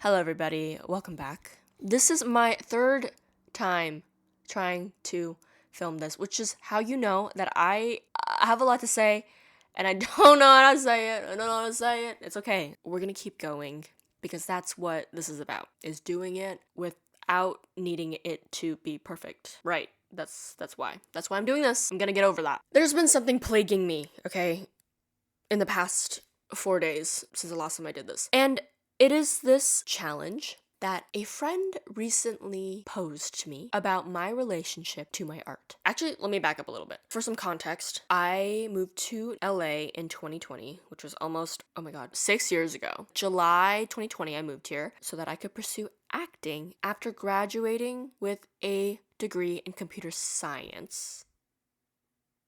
Hello, everybody. Welcome back. This is my third time trying to film this, which is how you know that I have a lot to say and I don't know how to say it. I don't know how to say it. It's okay. We're going to keep going because that's what this is about, is doing it without needing it to be perfect. Right. That's why. That's why I'm doing this. I'm going to get over that. There's been something plaguing me, okay, in the past 4 days since the last time I did this. And it is this challenge that a friend recently posed to me about my relationship to my art. Actually, let me back up a little bit. For some context, I moved to LA in 2020, which was almost, 6 years ago. July 2020, I moved here so that I could pursue acting after graduating with a degree in computer science.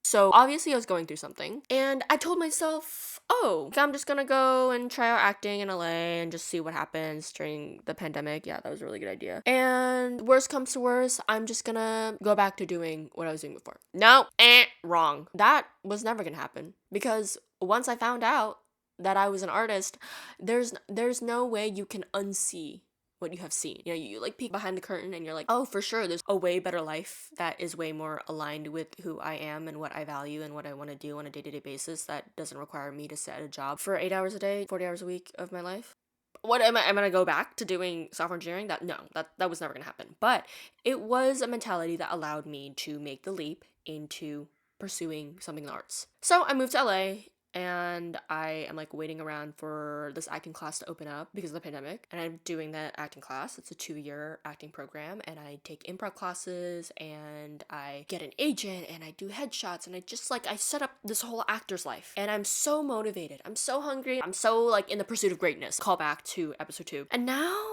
So obviously I was going through something, and I told myself, I'm just gonna go and try out acting in LA and just see what happens during the pandemic. Yeah, that was a really good idea. And worst comes to worst, I'm just gonna go back to doing what I was doing before. No, wrong. That was never gonna happen, because once I found out that I was an artist, there's no way you can unsee what you have seen. You know, you like peek behind the curtain and you're like, oh, for sure, there's a way better life that is way more aligned with who I am and what I value and what I want to do on a day-to-day basis that doesn't require me to set a job for 8 hours a day, 40 hours a week of my life. What am I gonna go back to doing software engineering? That was never gonna happen. But it was a mentality that allowed me to make the leap into pursuing something in the arts. So I moved to LA, and I am like waiting around for this acting class to open up because of the pandemic. And I'm doing that acting class. It's a 2-year acting program, and I take improv classes, and I get an agent, and I do headshots, and I set up this whole actor's life. And I'm so motivated. I'm so hungry. I'm so like in the pursuit of greatness. Call back to episode 2. And now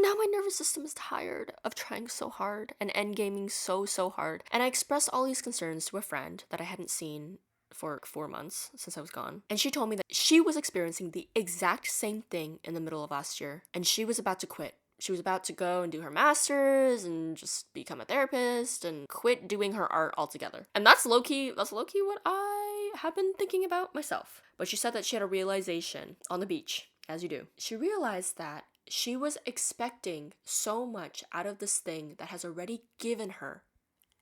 my nervous system is tired of trying so hard and endgaming so hard. And I expressed all these concerns to a friend that I hadn't seen for 4 months since I was gone. And she told me that she was experiencing the exact same thing in the middle of last year. And she was about to quit. She was about to go and do her master's and just become a therapist and quit doing her art altogether. And that's low-key what I have been thinking about myself. But she said that she had a realization on the beach, as you do. She realized that she was expecting so much out of this thing that has already given her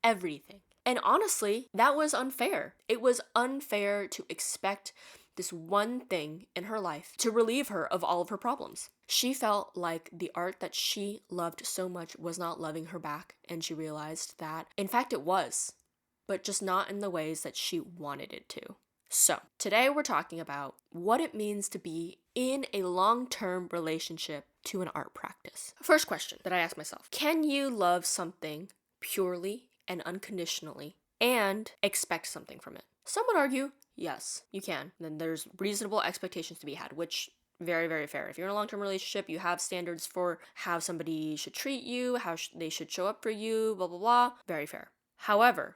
everything. And honestly, that was unfair. It was unfair to expect this one thing in her life to relieve her of all of her problems. She felt like the art that she loved so much was not loving her back, and she realized that, in fact, it was, but just not in the ways that she wanted it to. So, today we're talking about what it means to be in a long-term relationship to an art practice. First question that I asked myself: can you love something purely and unconditionally and expect something from it? Some would argue, yes, you can. Then there's reasonable expectations to be had, which very, very fair. If you're in a long-term relationship, you have standards for how somebody should treat you, how they should show up for you, blah, blah, blah. Very fair. However,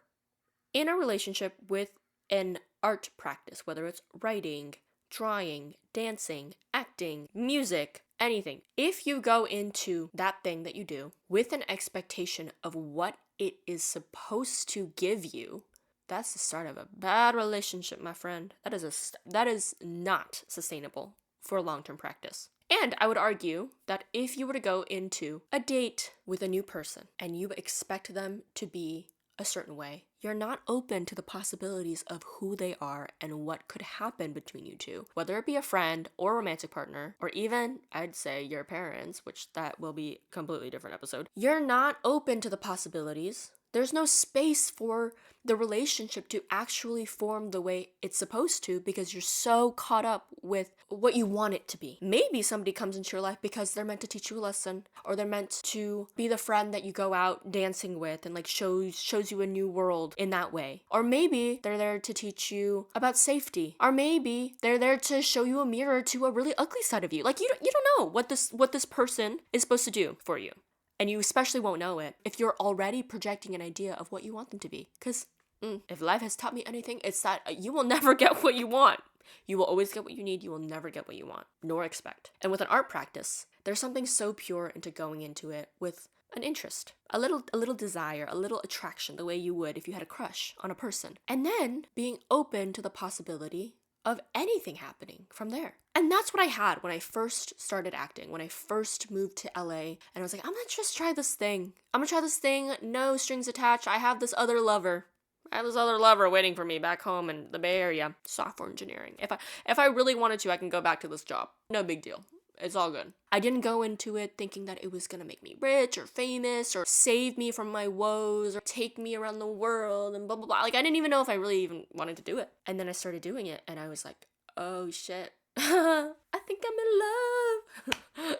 in a relationship with an art practice, whether it's writing, drawing, dancing, acting, music, anything, if you go into that thing that you do with an expectation of what it is supposed to give you, that's the start of a bad relationship, my friend. That is not sustainable for long-term practice. And I would argue that if you were to go into a date with a new person and you expect them to be a certain way, you're not open to the possibilities of who they are and what could happen between you two, whether it be a friend or a romantic partner, or even, I'd say, your parents, which that will be a completely different episode. You're not open to the possibilities. There's no space for the relationship to actually form the way it's supposed to because you're so caught up with what you want it to be. Maybe somebody comes into your life because they're meant to teach you a lesson, or they're meant to be the friend that you go out dancing with and like shows you a new world in that way. Or maybe they're there to teach you about safety. Or maybe they're there to show you a mirror to a really ugly side of you. Like you don't know what this person is supposed to do for you. And you especially won't know it if you're already projecting an idea of what you want them to be. Because if life has taught me anything, it's that you will never get what you want. You will always get what you need. You will never get what you want, nor expect. And with an art practice, there's something so pure into going into it with an interest, a little desire, a little attraction, the way you would if you had a crush on a person. And then being open to the possibility of anything happening from there. And that's what I had when I first started acting, when I first moved to LA, and I was like, I'm gonna just try this thing. I'm gonna try this thing, no strings attached. I have this other lover. Waiting for me back home in the Bay Area, software engineering. If I really wanted to, I can go back to this job. No big deal. It's all good. I didn't go into it thinking that it was gonna make me rich or famous or save me from my woes or take me around the world and blah, blah, blah. Like, I didn't even know if I really even wanted to do it. And then I started doing it and I was like, oh shit. I think I'm in love.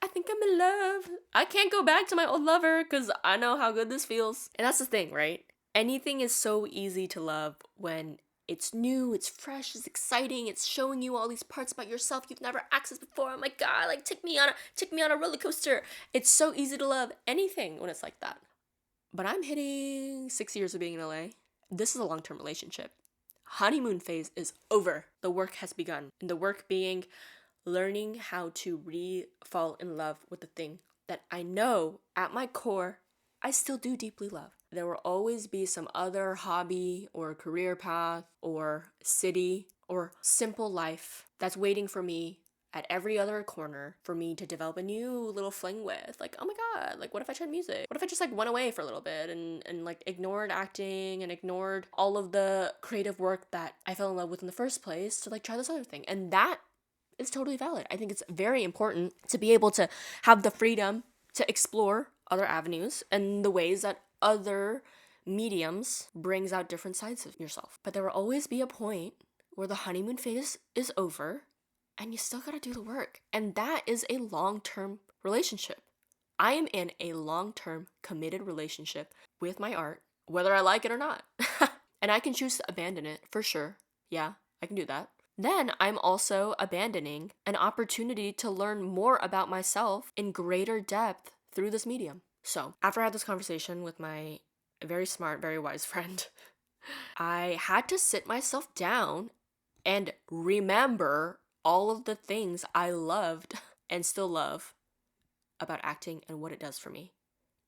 I think I'm in love. I can't go back to my old lover because I know how good this feels. And that's the thing, right? Anything is so easy to love when it's new, it's fresh, it's exciting, it's showing you all these parts about yourself you've never accessed before. Oh my god, like take me on a roller coaster. It's so easy to love anything when it's like that. But I'm hitting 6 years of being in LA. This is a long-term relationship. Honeymoon phase is over. The work has begun. And the work being learning how to fall in love with the thing that I know at my core I still do deeply love. There will always be some other hobby or career path or city or simple life that's waiting for me at every other corner for me to develop a new little fling with. Like, oh my god, like what if I tried music? What if I just like went away for a little bit and like ignored acting and ignored all of the creative work that I fell in love with in the first place to like try this other thing? And that is totally valid. I think it's very important to be able to have the freedom to explore other avenues and the ways that other mediums brings out different sides of yourself. But there will always be a point where the honeymoon phase is over and you still gotta do the work. And that is a long-term relationship. I am in a long-term committed relationship with my art, whether I like it or not. And I can choose to abandon it for sure. Yeah, I can do that. Then I'm also abandoning an opportunity to learn more about myself in greater depth through this medium. So after I had this conversation with my very smart, very wise friend, I had to sit myself down and remember all of the things I loved and still love about acting and what it does for me,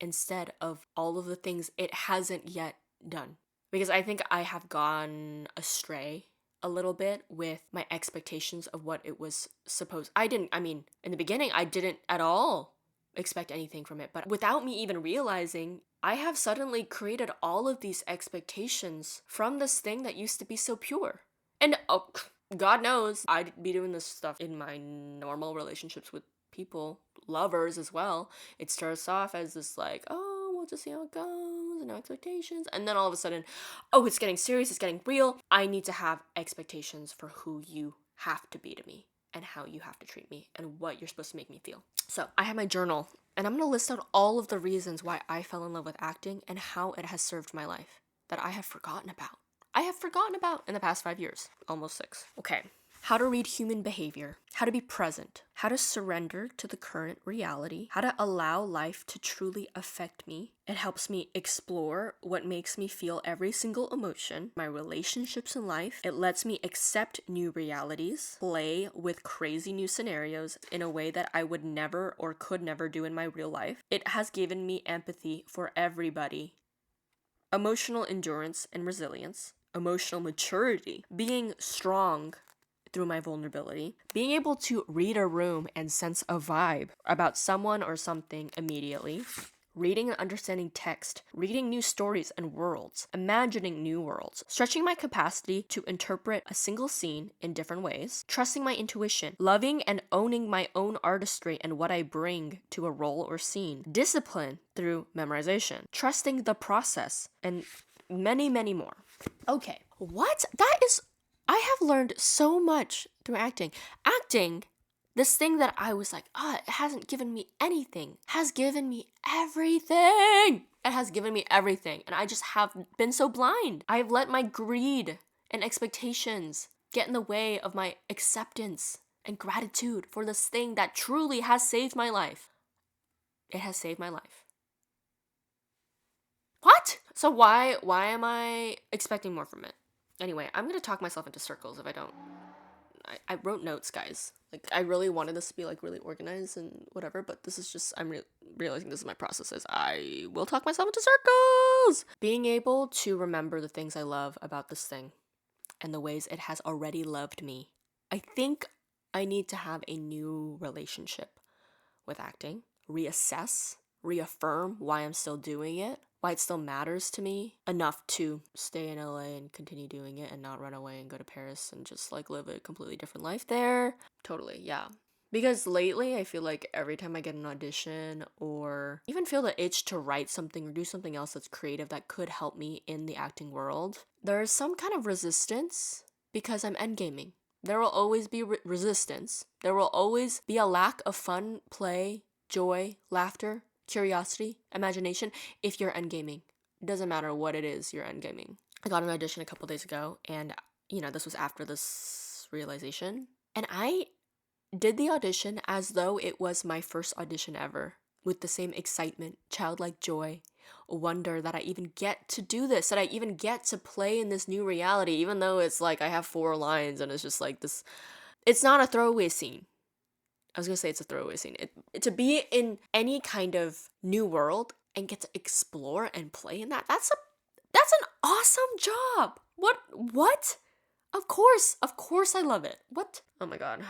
instead of all of the things it hasn't yet done. Because I think I have gone astray a little bit with my expectations of what it was supposed. In the beginning, I didn't at all expect anything from it, but without me even realizing, I have suddenly created all of these expectations from this thing that used to be so pure. And God knows I'd be doing this stuff in my normal relationships with people, lovers as well. It starts off as this like, oh, we'll just see how it goes, no expectations. And then all of a sudden, oh, it's getting serious, it's getting real. I need to have expectations for who you have to be to me and how you have to treat me and what you're supposed to make me feel. So I have my journal and I'm going to list out all of the reasons why I fell in love with acting and how it has served my life that I have forgotten about. In the past 5 years, almost 6. Okay. How to read human behavior, how to be present, how to surrender to the current reality, how to allow life to truly affect me. It helps me explore what makes me feel every single emotion, my relationships in life. It lets me accept new realities, play with crazy new scenarios in a way that I would never or could never do in my real life. It has given me empathy for everybody, emotional endurance and resilience, emotional maturity, being strong through my vulnerability, being able to read a room and sense a vibe about someone or something immediately, reading and understanding text, reading new stories and worlds, imagining new worlds, stretching my capacity to interpret a single scene in different ways, trusting my intuition, loving and owning my own artistry and what I bring to a role or scene, discipline through memorization, trusting the process, and many, many more. Okay, I have learned so much through acting. Acting, this thing that I was like, it hasn't given me anything, has given me everything. It has given me everything. And I just have been so blind. I've let my greed and expectations get in the way of my acceptance and gratitude for this thing that truly has saved my life. It has saved my life. What? So why am I expecting more from it? Anyway, I'm gonna talk myself into circles if I don't. I wrote notes, guys. Like, I really wanted this to be like really organized and whatever, but this is just, I'm realizing this is my process, is I will talk myself into circles. Being able to remember the things I love about this thing and the ways it has already loved me. I think I need to have a new relationship with acting, reassess, reaffirm why I'm still doing it, why it still matters to me enough to stay in LA and continue doing it and not run away and go to Paris and just like live a completely different life there. Totally, yeah. Because lately, I feel like every time I get an audition or even feel the itch to write something or do something else that's creative that could help me in the acting world, there's some kind of resistance because I'm endgaming. There will always be resistance. There will always be a lack of fun, play, joy, laughter, curiosity, imagination if you're endgaming. It doesn't matter what it is, you're endgaming. I got an audition a couple days ago, and this was after this realization. And I did the audition as though it was my first audition ever, with the same excitement, childlike joy, wonder that I even get to do this, that I even get to play in this new reality, even though it's like I have 4 lines and it's just like this. It's not a throwaway scene. I was gonna say it's a throwaway scene. To be in any kind of new world and get to explore and play in that's an awesome job. What? Of course I love it. What? Oh my god.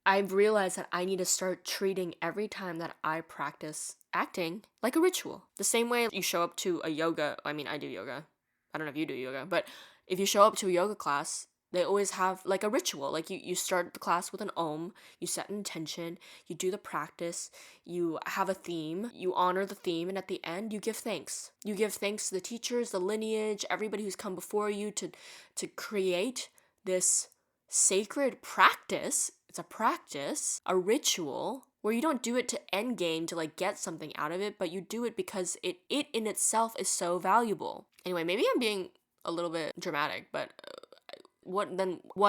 I've realized that I need to start treating every time that I practice acting like a ritual. The same way you show up to a yoga, I mean, I do yoga. I don't know if you do yoga, but if you show up to a yoga class, they always have like a ritual. Like you start the class with an om, you set an intention, you do the practice, you have a theme, you honor the theme, and at the end, you give thanks. You give thanks to the teachers, the lineage, everybody who's come before you to create this sacred practice. It's a practice, a ritual, where you don't do it to end game to like get something out of it, but you do it because it in itself is so valuable. Anyway, maybe I'm being a little bit dramatic, but what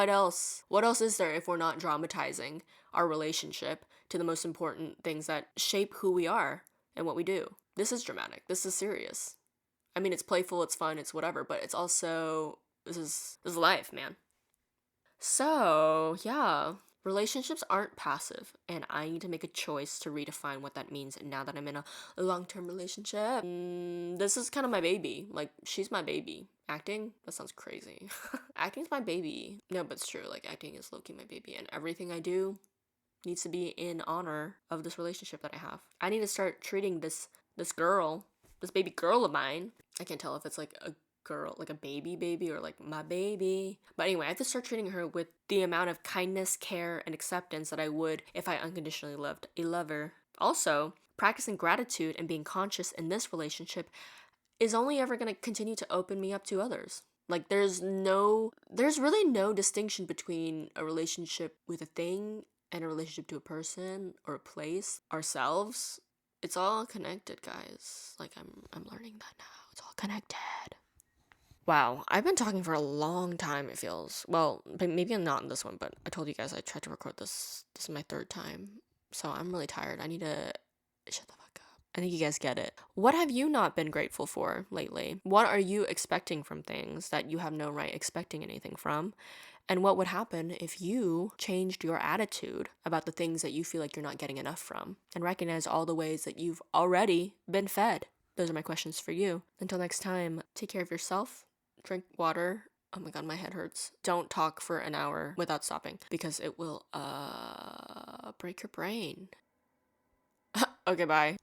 else is there if we're not dramatizing our relationship to the most important things that shape who we are and what we do? This is dramatic. This is serious. I mean, it's playful, it's fun, it's whatever, but it's also this is life, man. So, yeah, relationships aren't passive, and I need to make a choice to redefine what that means now that I'm in a long-term relationship. This is kind of my baby. Like, she's my baby. Acting? That sounds crazy. Acting's my baby. No, but it's true. Like, acting is low-key my baby, and everything I do needs to be in honor of this relationship that I have. I need to start treating this girl, this baby girl of mine. I can't tell if it's like a girl, like a baby or like my baby. But anyway, I have to start treating her with the amount of kindness, care, and acceptance that I would if I unconditionally loved a lover. Also, practicing gratitude and being conscious in this relationship is only ever going to continue to open me up to others. Like there's really no distinction between a relationship with a thing and a relationship to a person or a place, ourselves. It's all connected, guys. Like I'm learning that now. It's all connected. Wow, I've been talking for a long time, it feels. Well, maybe not in this one, but I told you guys I tried to record this. This is my 3rd time. So I'm really tired. I need to shut the fuck up. I think you guys get it. What have you not been grateful for lately? What are you expecting from things that you have no right expecting anything from? And what would happen if you changed your attitude about the things that you feel like you're not getting enough from and recognize all the ways that you've already been fed? Those are my questions for you. Until next time, take care of yourself. Drink water. Oh my god, my head hurts. Don't talk for an hour without stopping because it will break your brain. Okay, bye.